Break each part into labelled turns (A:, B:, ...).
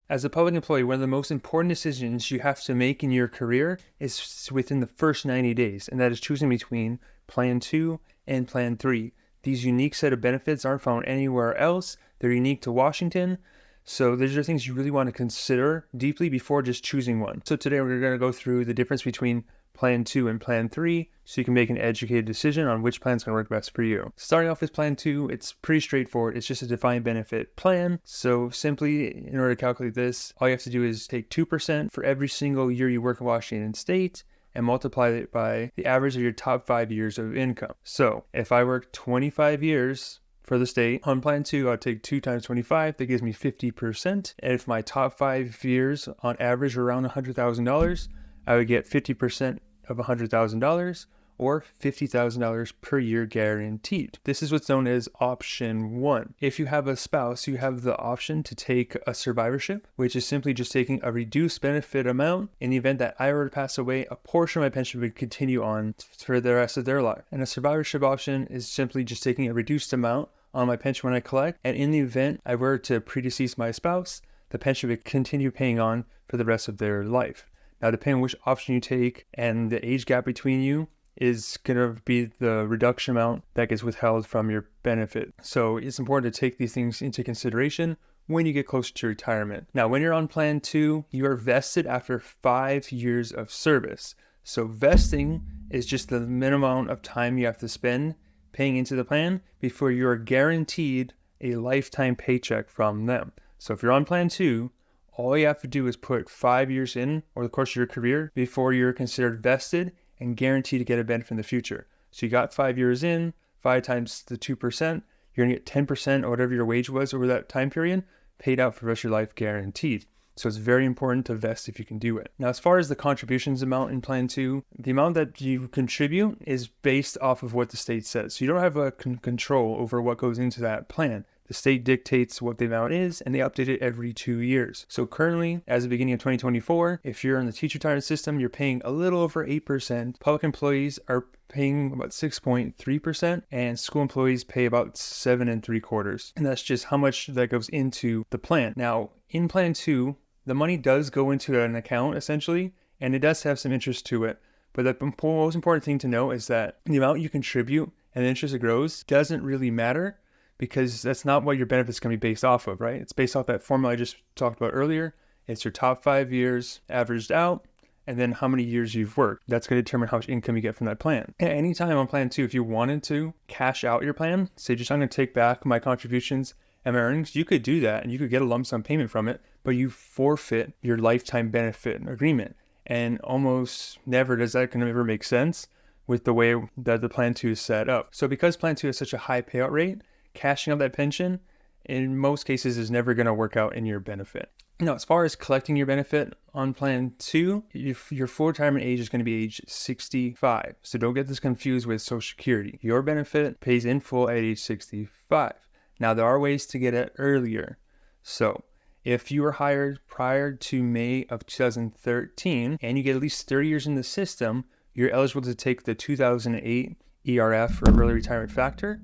A: As a public employee, one of the most important decisions you have to make in your career is within the first 90 days, and that is choosing between Plan 2 and Plan 3. These unique set of benefits aren't found anywhere else. They're unique to Washington. So these are things you really want to consider deeply before just choosing one. So today we're going to go through the difference between Plan 2 and Plan 3 so you can make an educated decision on which plan is going to work best for you. Starting off with Plan 2, it's pretty straightforward. It's just a defined benefit plan. So simply, in order to calculate this, all you have to do is take 2% for every single year you work in Washington State and multiply it by the average of your top 5 years of income. So if I work 25 years for the state, on Plan 2, I'll take 2 times 25. That gives me 50%. And if my top 5 years on average are around $100,000, I would get 50% of $100,000 or $50,000 per year guaranteed. This is what's known as option 1. If you have a spouse, you have the option to take a survivorship, which is simply just taking a reduced benefit amount. In the event that I were to pass away, a portion of my pension would continue on for the rest of their life. And a survivorship option is simply just taking a reduced amount on my pension when I collect. And in the event I were to predecease my spouse, the pension would continue paying on for the rest of their life. Now, depending on which option you take and the age gap between you is going to be the reduction amount that gets withheld from your benefit. So it's important to take these things into consideration when you get closer to retirement. Now, when you're on Plan 2, you are vested after 5 years of service. So vesting is just the minimum amount of time you have to spend paying into the plan before you are guaranteed a lifetime paycheck from them. So if you're on Plan 2, all you have to do is put 5 years in over the course of your career before you're considered vested and guaranteed to get a benefit in the future. So you got 5 years in, 5 times the 2%, you're going to get 10% or whatever your wage was over that time period paid out for the rest of your life guaranteed. So it's very important to vest if you can do it. Now, as far as the contributions amount in Plan 2, the amount that you contribute is based off of what the state says. So you don't have a control over what goes into that plan. The state dictates what the amount is, and they update it every 2 years. So currently, as of the beginning of 2024, if you're in the teacher retirement system, you're paying a little over 8%. Public employees are paying about 6.3%, and school employees pay about 7.75%. And that's just how much that goes into the plan. Now, in Plan 2, the money does go into an account, essentially, and it does have some interest to it. But the most important thing to know is that the amount you contribute and the interest it grows doesn't really matter, because that's not what your benefits can be based off of, right? It's based off that formula I just talked about earlier. It's your top 5 years averaged out, and then how many years you've worked. That's going to determine how much income you get from that plan. At any time on Plan 2, if you wanted to cash out your plan, say just I'm going to take back my contributions and my earnings, you could do that, and you could get a lump sum payment from it, but you forfeit your lifetime benefit agreement. And almost never does that going to ever make sense with the way that the Plan 2 is set up. So because Plan 2 has such a high payout rate, cashing out that pension in most cases is never going to work out in your benefit. Now, as far as collecting your benefit on Plan 2, your full retirement age is going to be age 65. So don't get this confused with Social Security. Your benefit pays in full at age 65. Now, there are ways to get it earlier. So if you were hired prior to May of 2013 and you get at least 30 years in the system, you're eligible to take the 2008 ERF or early retirement factor.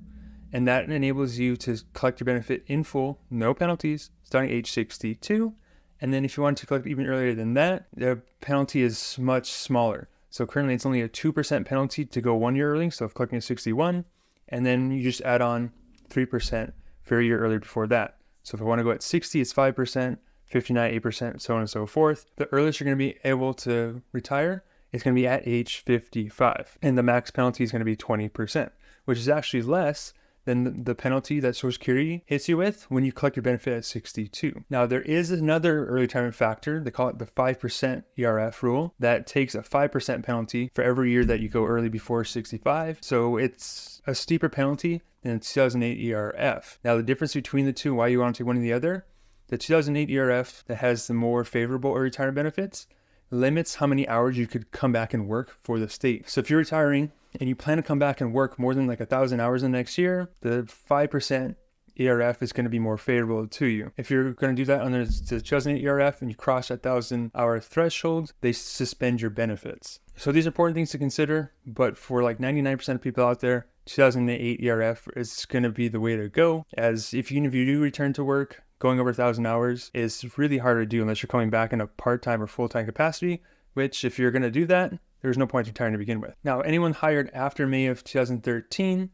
A: And that enables you to collect your benefit in full, no penalties, starting at age 62. And then if you want to collect even earlier than that, the penalty is much smaller. So currently it's only a 2% penalty to go 1 year early, so if collecting at 61, and then you just add on 3% for a year earlier before that. So if I want to go at 60, it's 5%, 59, 8%, so on and so forth. The earliest you're going to be able to retire is going to be at age 55. And the max penalty is going to be 20%, which is actually less than the penalty that Social Security hits you with when you collect your benefit at 62. Now, there is another early retirement factor. They call it the 5% ERF rule that takes a 5% penalty for every year that you go early before 65. So it's a steeper penalty than the 2008 ERF. Now, the difference between the two, why you want to take one or the other, the 2008 ERF that has the more favorable early retirement benefits limits how many hours you could come back and work for the state. So if you're retiring and you plan to come back and work more than like 1,000 hours in the next year, the 5% ERF is going to be more favorable to you. If you're going to do that under the 2008 ERF and you cross that 1,000-hour threshold, they suspend your benefits. So these are important things to consider, but for like 99% of people out there, 2008 ERF is going to be the way to go, as if you do return to work, going over 1,000 hours is really hard to do unless you're coming back in a part-time or full-time capacity, which if you're going to do that, there's no point in retiring to begin with. Now, anyone hired after May of 2013,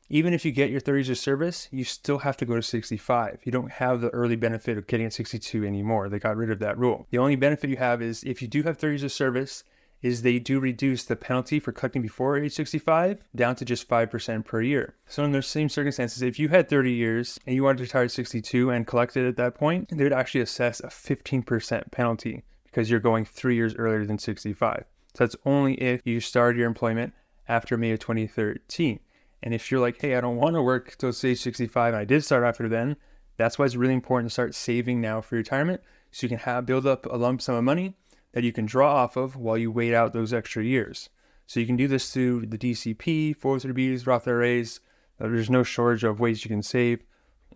A: even if you get your 30 years of service, you still have to go to 65. You don't have the early benefit of getting at 62 anymore. They got rid of that rule. The only benefit you have is if you do have 30 years of service, is they do reduce the penalty for collecting before age 65 down to just 5% per year. So in those same circumstances, if you had 30 years and you wanted to retire at 62 and collected at that point, they would actually assess a 15% penalty because you're going 3 years earlier than 65. So that's only if you started your employment after May of 2013. And if you're like, hey, I don't want to work till age 65 and I did start after then, that's why it's really important to start saving now for retirement so you can build up a lump sum of money that you can draw off of while you wait out those extra years. So you can do this through the DCP, 403Bs, Roth IRAs. There's no shortage of ways you can save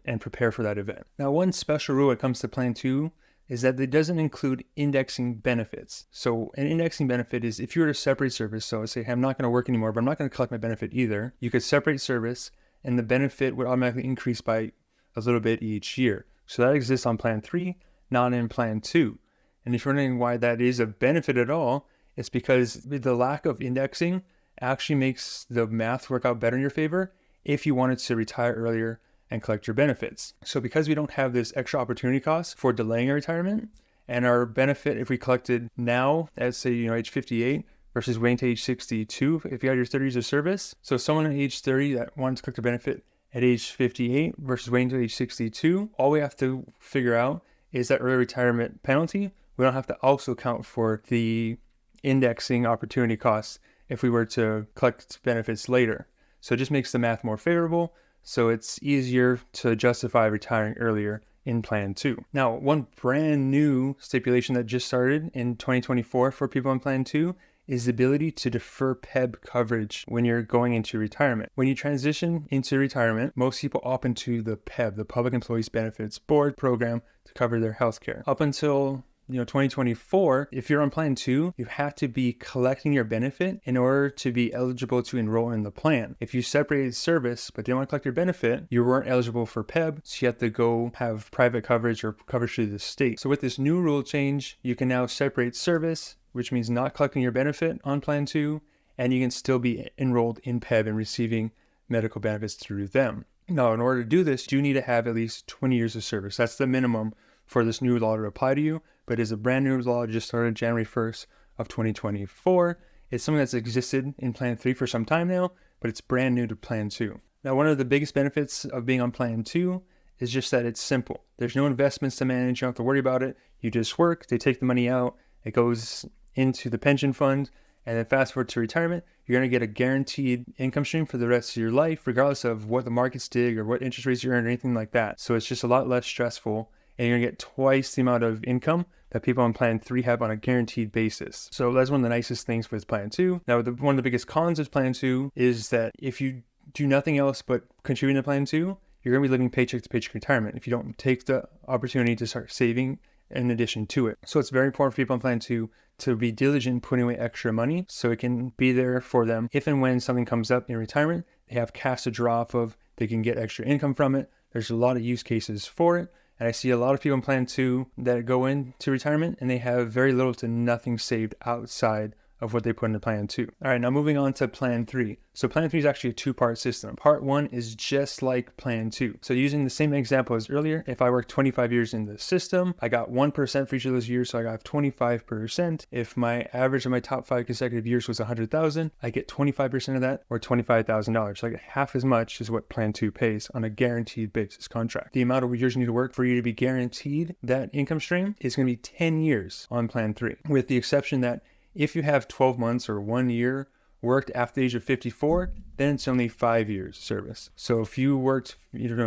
A: and prepare for that event. Now, one special rule when it comes to Plan 2 is that it doesn't include indexing benefits. So an indexing benefit is if you were to separate service, so say, hey, I'm not going to work anymore, but I'm not going to collect my benefit either, you could separate service and the benefit would automatically increase by a little bit each year. So that exists on Plan 3, not in Plan 2. And if you're wondering why that is a benefit at all, it's because the lack of indexing actually makes the math work out better in your favor if you wanted to retire earlier and collect your benefits. So because we don't have this extra opportunity cost for delaying our retirement, and our benefit if we collected now at say, age 58 versus waiting to age 62 if you had your 30 years of service. So someone at age 30 that wanted to collect a benefit at age 58 versus waiting to age 62, all we have to figure out is that early retirement penalty. We don't have to also count for the indexing opportunity costs if we were to collect benefits later. So it just makes the math more favorable. So it's easier to justify retiring earlier in Plan 2. Now, one brand new stipulation that just started in 2024 for people in Plan 2 is the ability to defer PEB coverage when you're going into retirement. When you transition into retirement, most people opt into the PEB, the Public Employees Benefits Board program, to cover their health care. Up until 2024, if you're on Plan 2, you have to be collecting your benefit in order to be eligible to enroll in the plan. If you separated service but didn't want to collect your benefit, you weren't eligible for PEB, so you have to go have private coverage or coverage through the state. So with this new rule change, you can now separate service, which means not collecting your benefit on Plan 2, and you can still be enrolled in PEB and receiving medical benefits through them. Now, in order to do this, you need to have at least 20 years of service. That's the minimum for this new law to apply to you, but it's a brand new law just started January 1st of 2024. It's something that's existed in Plan 3 for some time now, but it's brand new to Plan 2. Now, one of the biggest benefits of being on Plan 2 is just that it's simple. There's no investments to manage. You don't have to worry about it. You just work, they take the money out, it goes into the pension fund, and then fast forward to retirement, you're going to get a guaranteed income stream for the rest of your life, regardless of what the markets did or what interest rates you earn or anything like that. So it's just a lot less stressful, and you're going to get twice the amount of income that people on Plan 3 have on a guaranteed basis. So that's one of the nicest things with Plan 2. Now, one of the biggest cons of Plan 2 is that if you do nothing else but contribute to Plan 2, you're going to be living paycheck to paycheck retirement if you don't take the opportunity to start saving in addition to it. So it's very important for people on Plan 2 to be diligent in putting away extra money so it can be there for them. If and when something comes up in retirement, they have cash to draw off of, they can get extra income from it. There's a lot of use cases for it. And I see a lot of people in Plan 2 that go into retirement and they have very little to nothing saved outside of what they put into Plan 2. All right, now moving on to Plan 3. So Plan 3 is actually a two-part system. Part 1 is just like Plan 2. So using the same example as earlier, if I worked 25 years in the system, I got 1% for each of those years, so I got 25%. If my average of my top 5 consecutive years was 100,000, I get 25% of that, or $25,000. So I get half as much as what Plan 2 pays on a guaranteed basis contract. The amount of years you need to work for you to be guaranteed that income stream is going to be 10 years on Plan 3, with the exception that if you have 12 months or 1 year worked after the age of 54, then it's only 5 years service. So if you worked,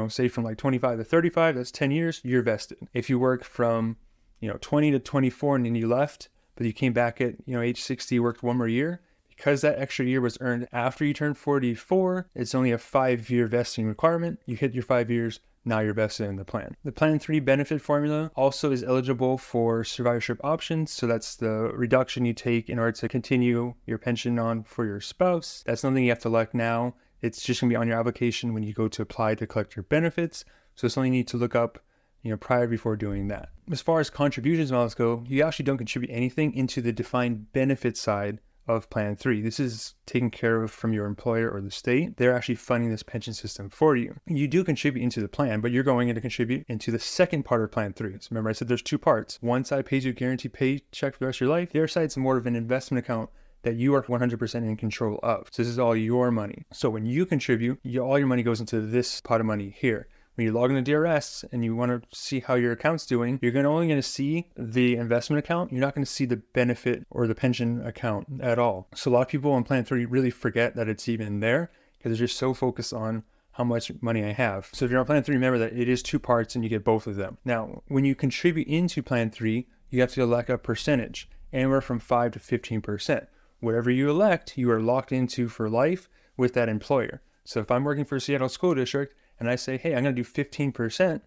A: say from like 25 to 35, that's 10 years, you're vested. If you work from, 20 to 24 and then you left, but you came back at, age 60, worked 1 more year, because that extra year was earned after you turned 44, it's only a 5-year vesting requirement. You hit your 5 years, now you're vested in the plan. The Plan 3 benefit formula also is eligible for survivorship options. So that's the reduction you take in order to continue your pension on for your spouse. That's something you have to elect now. It's just going to be on your application when you go to apply to collect your benefits. So it's something you need to look up, prior before doing that. As far as contributions models go, you actually don't contribute anything into the defined benefit side of Plan 3. This is taken care of from your employer or the state. They're actually funding this pension system for you. You do contribute into the plan, but you're going in to contribute into the second part of Plan 3. So remember, I said there's two parts. One side pays you a guaranteed paycheck for the rest of your life. The other side is more of an investment account that you are 100% in control of. So this is all your money. So when you contribute, all your money goes into this pot of money here. When you log into DRS and you want to see how your account's doing, you're only going to see the investment account. You're not going to see the benefit or the pension account at all. So a lot of people on Plan 3 really forget that it's even there because they're just so focused on how much money I have. So if you're on Plan 3, remember that it is two parts and you get both of them. Now, when you contribute into Plan 3, you have to elect a percentage, anywhere from 5 to 15%. Whatever you elect, you are locked into for life with that employer. So if I'm working for Seattle School District, and I say, hey, I'm going to do 15%,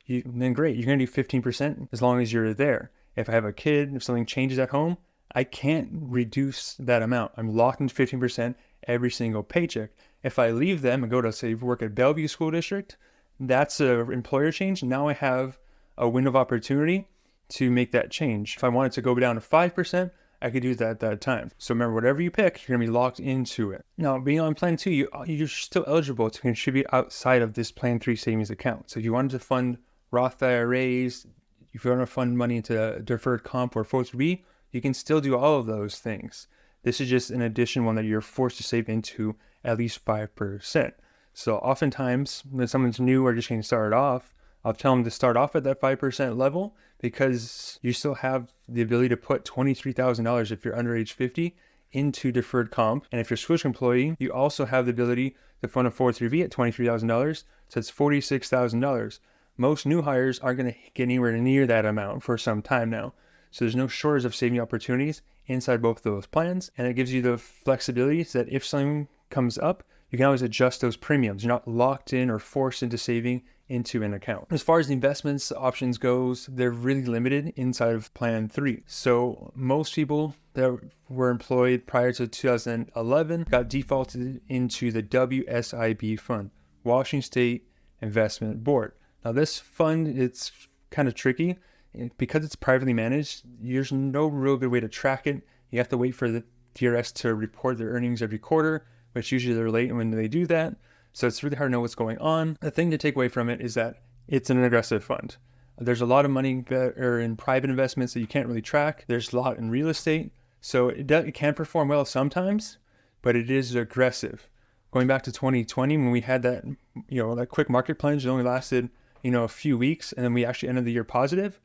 A: then great, you're going to do 15% as long as you're there. If I have a kid, if something changes at home, I can't reduce that amount. I'm locked into 15% every single paycheck. If I leave them and go to, say, work at Bellevue School District, that's an employer change. Now I have a window of opportunity to make that change. If I wanted to go down to 5%, I could do that at that time. So remember, whatever you pick, you're going to be locked into it. Now, being on Plan 2, you're still eligible to contribute outside of this Plan 3 savings account. So if you wanted to fund Roth IRAs, if you want to fund money into deferred comp or 403b, you can still do all of those things. This is just an additional one that you're forced to save into at least 5%. So oftentimes, when someone's new or just getting started off, I'll tell them to start off at that 5% level because you still have the ability to put $23,000 if you're under age 50 into deferred comp. And if you're a school district employee, you also have the ability to fund a 403b at $23,000. So it's $46,000. Most new hires aren't going to get anywhere near that amount for some time now. So there's no shortage of saving opportunities inside both of those plans. And it gives you the flexibility so that if something comes up, you can always adjust those premiums. You're not locked in or forced into saving into an account. As far as the investments options goes, they're really limited inside of Plan 3. So most people that were employed prior to 2011 got defaulted into the WSIB fund, Washington State Investment Board. Now this fund, it's kind of tricky because it's privately managed. There's no real good way to track it. You have to wait for the DRS to report their earnings every quarter, which usually they're late when they do that. So it's really hard to know what's going on. The thing to take away from it is that it's an aggressive fund. There's a lot of money that are in private investments that you can't really track. There's a lot in real estate. So it can perform well sometimes, but it is aggressive. Going back to 2020, when we had that, that quick market plunge, it only lasted, a few weeks, and then we actually ended the year positive.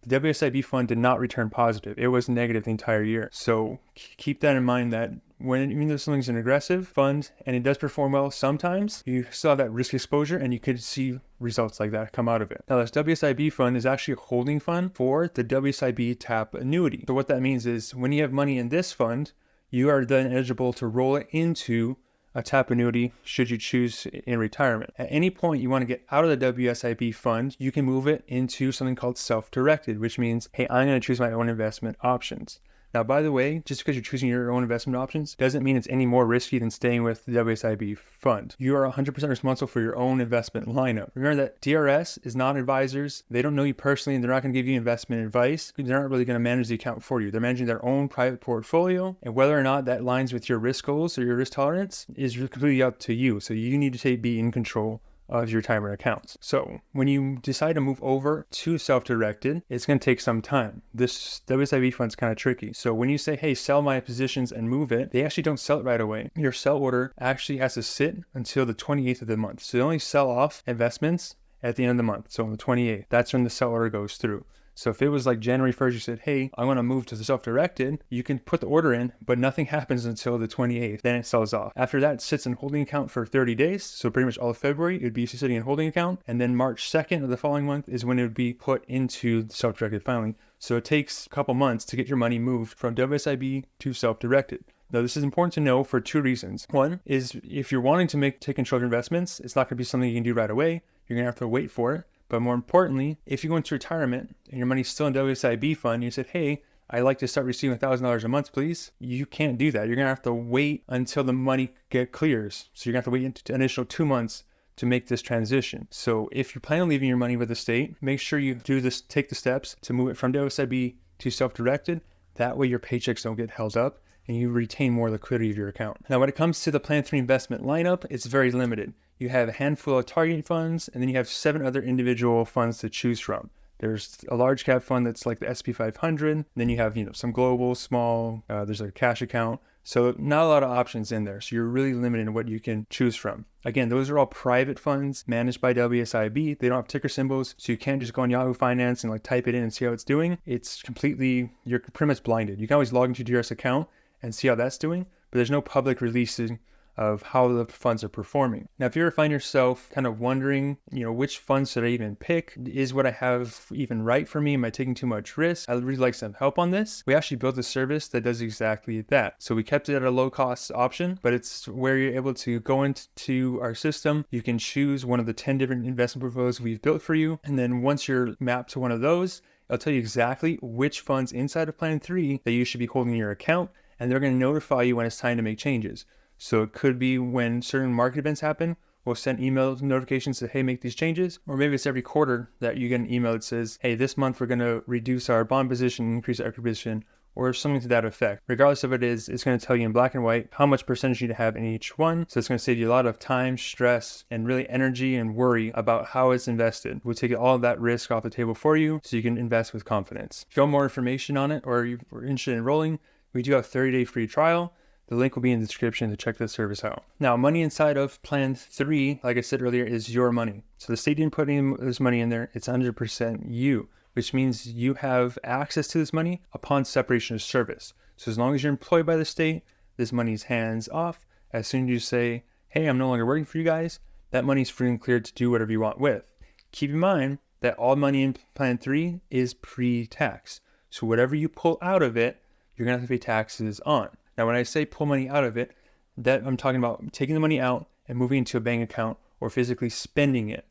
A: The WSIB fund did not return positive. It was negative the entire year. So keep that in mind that even though something's an aggressive fund and it does perform well sometimes, you still have that risk exposure and you could see results like that come out of it. Now, this WSIB fund is actually a holding fund for the WSIB TAP annuity. So what that means is when you have money in this fund, you are then eligible to roll it into a TAP annuity should you choose in retirement. At any point you want to get out of the WSIB fund, you can move it into something called self-directed, which means, hey, I'm going to choose my own investment options. Now, by the way, just because you're choosing your own investment options doesn't mean it's any more risky than staying with the WSIB fund. You are 100% responsible for your own investment lineup. Remember that DRS is not advisors. They don't know you personally and they're not going to give you investment advice. They're not really going to manage the account for you. They're managing their own private portfolio, and whether or not that aligns with your risk goals or your risk tolerance is completely up to you. So you need to be in control of your retirement accounts. So when you decide to move over to self-directed, it's going to take some time. This WSIB fund's kind of tricky. So when you say, hey, sell my positions and move it, they actually don't sell it right away. Your sell order actually has to sit until the 28th of the month. So they only sell off investments at the end of the month. So on the 28th, that's when the sell order goes through. So if it was like January 1st, you said, hey, I want to move to the self-directed, you can put the order in, but nothing happens until the 28th. Then it sells off. After that, it sits in holding account for 30 days. So pretty much all of February, it would be sitting in holding account. And then March 2nd of the following month is when it would be put into the self-directed filing. So it takes a couple months to get your money moved from WSIB to self-directed. Now, this is important to know for two reasons. One is if you're wanting to take control of your investments, it's not going to be something you can do right away. You're going to have to wait for it. But more importantly, if you go into retirement and your money's still in WSIB fund, and you said, hey, I'd like to start receiving $1,000 a month, please. You can't do that. You're going to have to wait until the money clears. So you're going to have to wait an additional 2 months to make this transition. So if you plan on leaving your money with the state, make sure you take the steps to move it from WSIB to self-directed. That way your paychecks don't get held up and you retain more liquidity of your account. Now, when it comes to the Plan 3 investment lineup, it's very limited. You have a handful of target funds, and then you have 7 other individual funds to choose from. There's a large cap fund that's like the SP 500. Then you have, some global, small, there's a cash account. So not a lot of options in there. So you're really limited in what you can choose from. Again, those are all private funds managed by WSIB. They don't have ticker symbols. So you can't just go on Yahoo Finance and type it in and see how it's doing. You're pretty much blinded. You can always log into your account and see how that's doing, but there's no public releasing of how the funds are performing. Now, if you ever find yourself kind of wondering, which funds should I even pick? Is what I have even right for me? Am I taking too much risk? I'd really like some help on this. We actually built a service that does exactly that. So we kept it at a low cost option, but it's where you're able to go into our system. You can choose one of the 10 different investment portfolios we've built for you. And then once you're mapped to one of those, I'll tell you exactly which funds inside of Plan 3 that you should be holding in your account. And they're going to notify you when it's time to make changes. So it could be when certain market events happen, we'll send email notifications to, hey, make these changes. Or maybe it's every quarter that you get an email that says, hey, this month we're going to reduce our bond position, increase our equity position, or something to that effect. Regardless of what it is, it's going to tell you in black and white how much percentage you need to have in each one. So it's going to save you a lot of time, stress, and really energy and worry about how it's invested. We'll take all of that risk off the table for you so you can invest with confidence. If you want more information on it or you're interested in enrolling, we do have a 30-day free trial. The link will be in the description to check the service out. Now, money inside of Plan 3, like I said earlier, is your money. So the state didn't put any this money in there. It's 100% you, which means you have access to this money upon separation of service. So as long as you're employed by the state, this money's hands off. As soon as you say, hey, I'm no longer working for you guys, that money's free and clear to do whatever you want with. Keep in mind that all money in Plan 3 is pre-tax. So whatever you pull out of it, you're going to have to pay taxes on. Now, when I say pull money out of it, that I'm talking about taking the money out and moving into a bank account or physically spending it.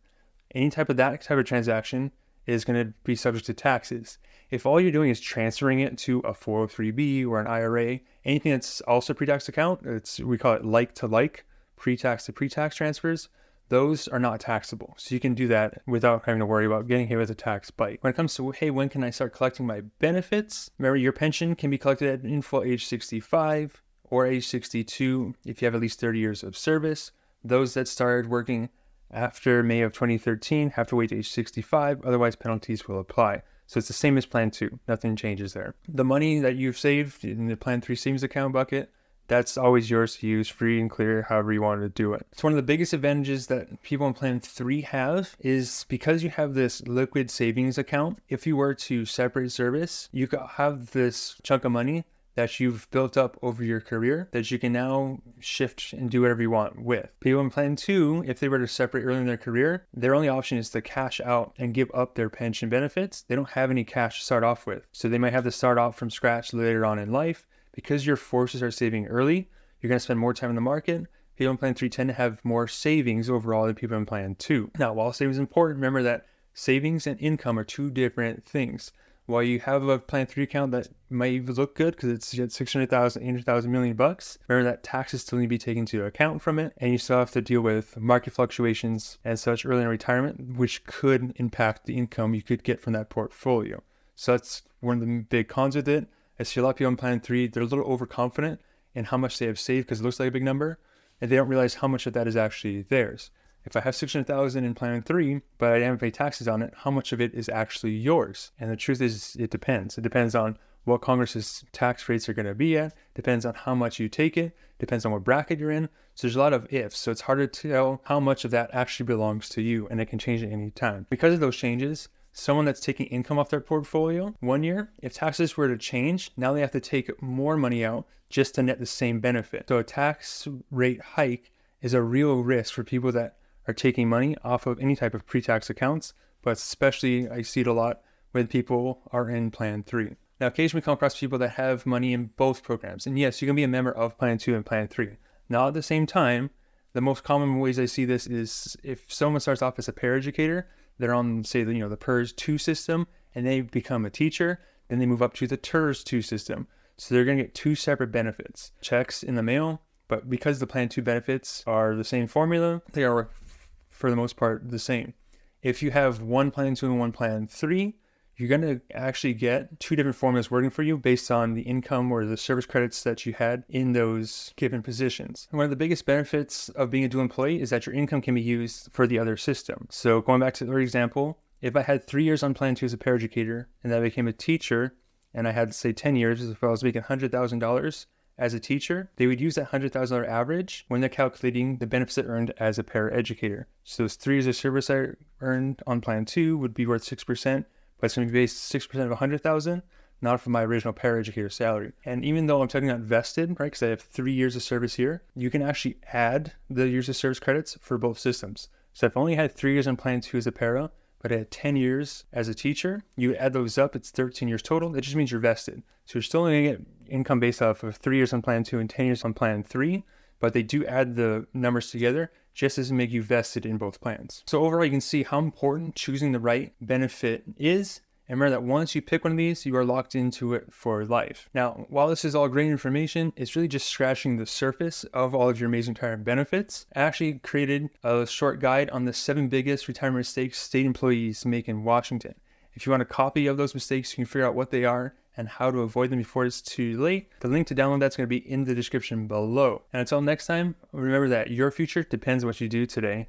A: Any type of transaction is going to be subject to taxes. If all you're doing is transferring it to a 403b or an IRA, anything that's also pre-tax account, we call it like to like, pre-tax to pre-tax transfers, those are not taxable. So you can do that without having to worry about getting hit with a tax bite. When it comes to, hey, when can I start collecting my benefits? Remember, your pension can be collected in full age 65 or age 62 if you have at least 30 years of service. Those that started working after May of 2013 have to wait to age 65, otherwise penalties will apply. So it's the same as Plan 2. Nothing changes there. The money that you've saved in the Plan 3 savings account bucket, that's always yours to use, free and clear, however you want to do it. It's one of the biggest advantages that people in Plan 3 have is because you have this liquid savings account. If you were to separate service, you could have this chunk of money that you've built up over your career that you can now shift and do whatever you want with. People in Plan 2, if they were to separate early in their career, their only option is to cash out and give up their pension benefits. They don't have any cash to start off with. So they might have to start off from scratch later on in life. Because you're forced to start saving early, you're going to spend more time in the market. People in Plan 3 tend to have more savings overall than people in Plan 2. Now, while savings is important, remember that savings and income are two different things. While you have a Plan 3 account that might look good because it's at $600,000, $800,000 million bucks, remember that taxes still need to be taken into account from it, and you still have to deal with market fluctuations and such early in retirement, which could impact the income you could get from that portfolio. So that's one of the big cons with it. I see a lot of people in Plan 3, they're a little overconfident in how much they have saved because it looks like a big number, and they don't realize how much of that is actually theirs. If I have $600,000 in Plan 3, but I haven't paid taxes on it, how much of it is actually yours? And the truth is, it depends. It depends on what Congress's tax rates are going to be at, depends on how much you take it, depends on what bracket you're in. So there's a lot of ifs. So it's hard to tell how much of that actually belongs to you, and it can change at any time. Because of those changes, someone that's taking income off their portfolio 1 year, if taxes were to change, now they have to take more money out just to net the same benefit. So a tax rate hike is a real risk for people that are taking money off of any type of pre-tax accounts, but especially I see it a lot when people are in Plan 3. Now, occasionally we come across people that have money in both programs. And yes, you can be a member of Plan 2 and Plan 3. Now, at the same time, the most common ways I see this is if someone starts off as a paraeducator, they're on, say, the PERS 2 system, and they become a teacher, then they move up to the TERS 2 system. So they're going to get two separate benefits. Checks in the mail, but because the Plan 2 benefits are the same formula, they are for the most part the same. If you have one plan 2 and one plan 3, you're going to actually get two different formulas working for you based on the income or the service credits that you had in those given positions. And one of the biggest benefits of being a dual employee is that your income can be used for the other system. So going back to the example, if I had 3 years on plan 2 as a paraeducator and then I became a teacher and I had, say, 10 years, if I was making $100,000 as a teacher, they would use that $100,000 average when they're calculating the benefits I earned as a paraeducator. So those 3 years of service I earned on plan 2 would be worth 6%, but it's going to be based 6% of 100,000, not from my original paraeducator salary. And even though I'm talking about vested, right, because I have 3 years of service here, you can actually add the years of service credits for both systems. So if I only had 3 years on plan 2 as a para, but I had 10 years as a teacher, you add those up, it's 13 years total. That just means you're vested. So you're still going to get income based off of 3 years on plan 2 and 10 years on plan 3, but they do add the numbers together just as to make you vested in both plans. So overall, you can see how important choosing the right benefit is. And remember that once you pick one of these, you are locked into it for life. Now, while this is all great information, it's really just scratching the surface of all of your amazing retirement benefits. I actually created a short guide on the 7 biggest retirement mistakes state employees make in Washington. If you want a copy of those mistakes, you can figure out what they are and how to avoid them before it's too late. The link to download that's going to be in the description below. And until next time, remember that your future depends on what you do today.